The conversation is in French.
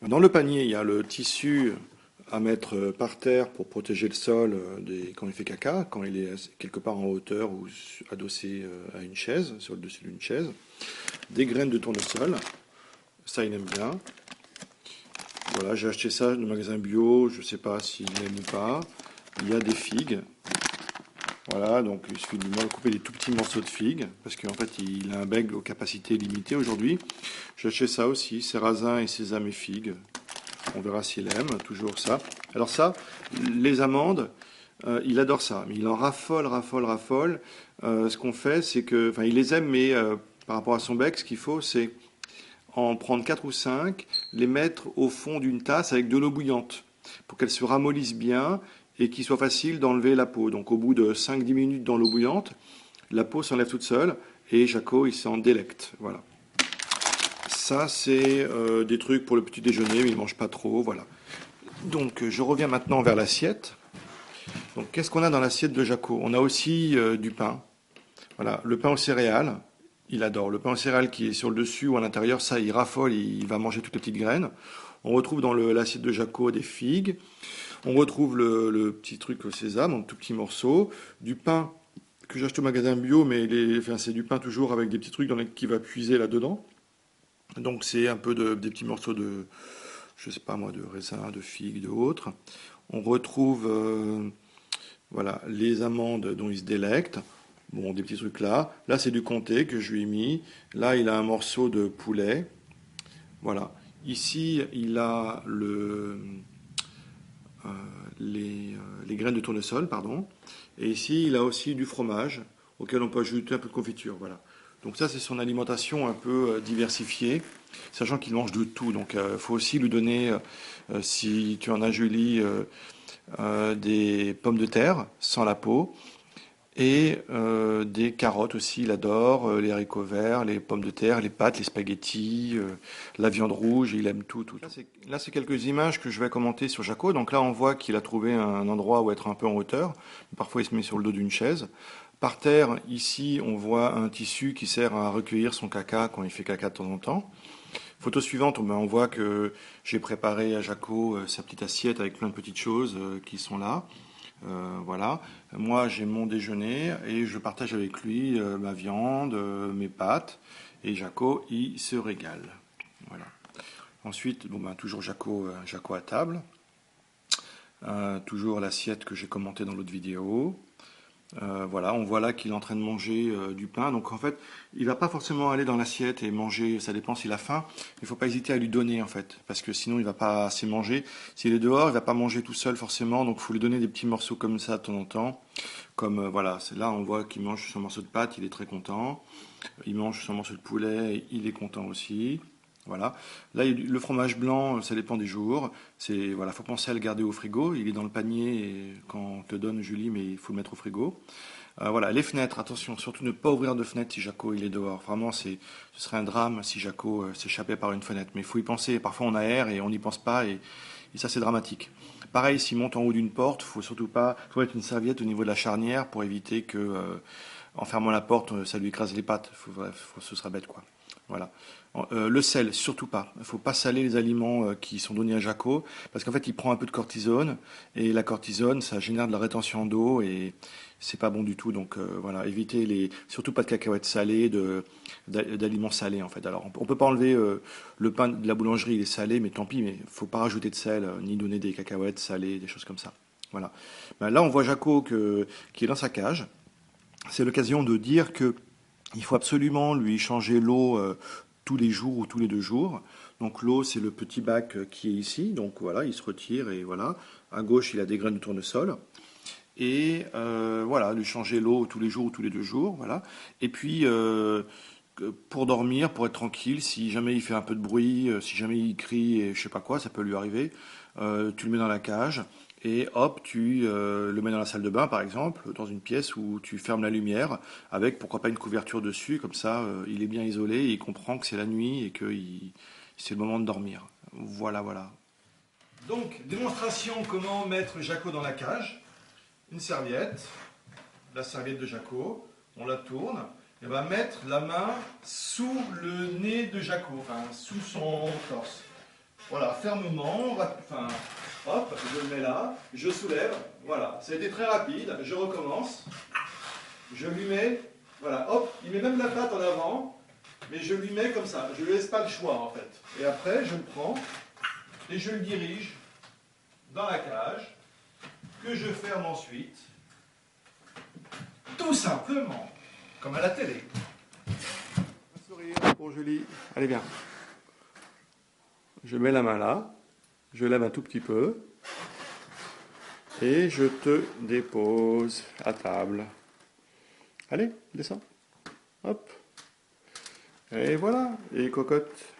Dans le panier, il y a le tissu à mettre par terre pour protéger le sol quand il fait caca, quand il est quelque part en hauteur ou adossé à une chaise, sur le dessus d'une chaise. Des graines de tournesol, ça il aime bien. Voilà, j'ai acheté ça dans le magasin bio, je ne sais pas s'il aime ou pas. Il y a des figues. Voilà, donc il suffit de couper des tout petits morceaux de figues, parce qu'en fait il a un bec aux capacités limitées aujourd'hui. J'ai acheté ça aussi, sarrasin et sésame et figues. On verra s'il aime, toujours ça. Alors ça, les amandes, il adore ça, mais il en raffole, raffole, raffole. Ce qu'on fait, c'est que, enfin, il les aime, mais par rapport à son bec, ce qu'il faut, c'est en prendre 4 ou 5, les mettre au fond d'une tasse avec de l'eau bouillante, pour qu'elles se ramollissent bien et qu'il soit facile d'enlever la peau. Donc au bout de 5-10 minutes dans l'eau bouillante, la peau s'enlève toute seule et Jaco, il s'en délecte. Voilà. Ça, c'est des trucs pour le petit déjeuner, mais il ne mange pas trop, voilà. Donc, je reviens maintenant vers l'assiette. Donc, qu'est-ce qu'on a dans l'assiette de Jaco? On a aussi du pain. Voilà, le pain aux céréales, il adore. Le pain aux céréales qui est sur le dessus ou à l'intérieur, ça, il raffole, il va manger toutes les petites graines. On retrouve dans l'assiette de Jaco des figues. On retrouve le petit truc au sésame, en tout petits morceaux. Du pain que j'achète au magasin bio, mais enfin, c'est du pain toujours avec des petits trucs qui va puiser là-dedans. Donc c'est un peu des petits morceaux de, je sais pas moi, de raisin, de figue, de autres. On retrouve voilà, les amandes dont il se délecte. Bon, des petits trucs là. Là, c'est du comté que je lui ai mis. Là, il a un morceau de poulet. Voilà. Ici, il a euh, les graines de tournesol, pardon. Et ici, il a aussi du fromage auquel on peut ajouter un peu de confiture. Voilà. Donc ça, c'est son alimentation un peu diversifiée, sachant qu'il mange de tout. Donc il faut aussi lui donner, si tu en as Julie, des pommes de terre sans la peau et des carottes aussi, il adore, les haricots verts, les pommes de terre, les pâtes, les spaghettis, la viande rouge, il aime tout, tout, tout. Là, c'est quelques images que je vais commenter sur Jaco. Donc là, on voit qu'il a trouvé un endroit où être un peu en hauteur. Parfois, il se met sur le dos d'une chaise. Par terre, ici, on voit un tissu qui sert à recueillir son caca quand il fait caca de temps en temps. Photo suivante, on voit que j'ai préparé à Jaco sa petite assiette avec plein de petites choses qui sont là. Voilà. Moi, j'ai mon déjeuner et je partage avec lui ma viande, mes pâtes. Et Jaco, il se régale. Voilà. Ensuite, bon, ben, toujours Jaco à table. Toujours l'assiette que j'ai commentée dans l'autre vidéo. Voilà, on voit là qu'il est en train de manger du pain. Donc en fait, il va pas forcément aller dans l'assiette et manger, ça dépend s'il a faim. Il faut pas hésiter à lui donner en fait, parce que sinon il va pas assez manger. S'il est dehors, il va pas manger tout seul forcément, donc il faut lui donner des petits morceaux comme ça de temps en temps. Comme voilà, c'est là on voit qu'il mange son morceau de pâte, il est très content. Il mange son morceau de poulet, il est content aussi. Voilà. Là, le fromage blanc, ça dépend des jours. C'est voilà, faut penser à le garder au frigo. Il est dans le panier quand on te le donne, Julie, mais il faut le mettre au frigo. Voilà, les fenêtres, attention, surtout ne pas ouvrir de fenêtre si Jaco il est dehors. Vraiment, ce serait un drame si Jaco s'échappait par une fenêtre. Mais il faut y penser. Parfois, on aère et on n'y pense pas et ça, c'est dramatique. Pareil, s'il monte en haut d'une porte, faut surtout pas, faut mettre une serviette au niveau de la charnière pour éviter que, en fermant la porte, ça lui écrase les pattes. Ce sera bête, quoi. Voilà. Le sel, surtout pas. Il ne faut pas saler les aliments qui sont donnés à Jaco, parce qu'en fait, il prend un peu de cortisone, et la cortisone, ça génère de la rétention d'eau, et c'est pas bon du tout. Donc voilà, évitez surtout pas de cacahuètes salées, d'aliments salés en fait. Alors on peut pas enlever le pain de la boulangerie, il est salé, mais tant pis, mais faut pas rajouter de sel, ni donner des cacahuètes salées, des choses comme ça. Voilà. Ben, là, on voit Jaco qui est dans sa cage. C'est l'occasion de dire que il faut absolument lui changer l'eau tous les jours ou tous les 2 jours. Donc l'eau, c'est le petit bac qui est ici. Donc voilà, il se retire et voilà. À gauche, il a des graines de tournesol. Et voilà, lui changer l'eau tous les jours ou tous les 2 jours. Voilà. Et puis, pour dormir, pour être tranquille, si jamais il fait un peu de bruit, si jamais il crie et je sais pas quoi, ça peut lui arriver, tu le mets dans la cage et hop, tu le mets dans la salle de bain par exemple, dans une pièce où tu fermes la lumière avec pourquoi pas une couverture dessus, comme ça il est bien isolé et il comprend que c'est la nuit et que c'est le moment de dormir. Voilà, voilà. Donc, démonstration comment mettre Jaco dans la cage. Une serviette, la serviette de Jaco, on la tourne, et on va mettre la main sous le nez de Jaco, enfin sous son torse. Voilà, fermement, enfin, hop, je le mets là, je soulève, voilà, ça a été très rapide, je recommence, je lui mets, voilà, hop, il met même la patte en avant, mais je lui mets comme ça, je ne lui laisse pas le choix en fait. Et après, je le prends et je le dirige dans la cage, que je ferme ensuite, tout simplement, comme à la télé. Un sourire pour Julie, allez bien. Je mets la main là, je lève un tout petit peu, et je te dépose à table. Allez, descends. Hop. Et voilà, et cocotte.